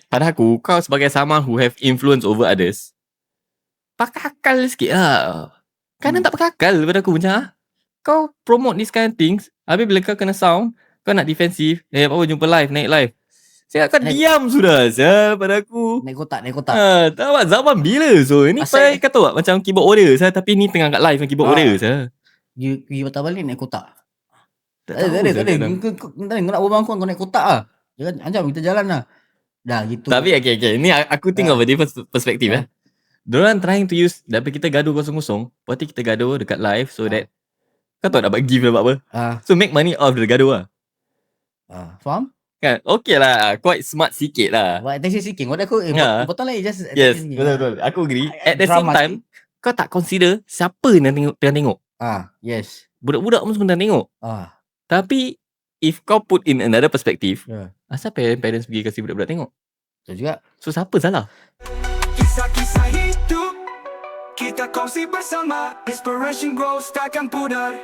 pada aku, kau sebagai someone who have influence over others, pakai akal sikit lah. Kadang tak pakai akal pada aku macam, kau promote this kind of things, habis bila kau kena sound, kau nak defensif, apa jumpa live, naik live. Saya akan diam sudah pada aku. Naik kotak. Tahu zaman bila ni kau tahu tak macam keyboard warrior tapi ni tengah kat live keyboard warrior Pergi patah balik naik kotak. Tak ada. Kau nak berbual kau naik kotak lah. Jangan ancam kita jalan lah. Dah gitu. Tapi okay. Ni aku tengok dari different perspektif Diorang trying to use, tapi kita gaduh kosong-kosong, berarti kita gaduh dekat live so that kau tahu dapat gift dapat apa. So make money off the gaduh lah. Faham? Kan? Okay lah, quite smart sikit lah. Buat attention seeking. Buat aku important lah just yes, betul. Aku agree. At the same time, kau tak consider siapa yang tengah tengok. Yes. Budak-budak pun semua tengah tengok. Tapi if kau put in another perspective, asal parents pergi kasih budak-budak tengok? Betul juga. So siapa salah? Kisah-kisah hidup kita kongsi bersama, inspiration grows takkan pudar.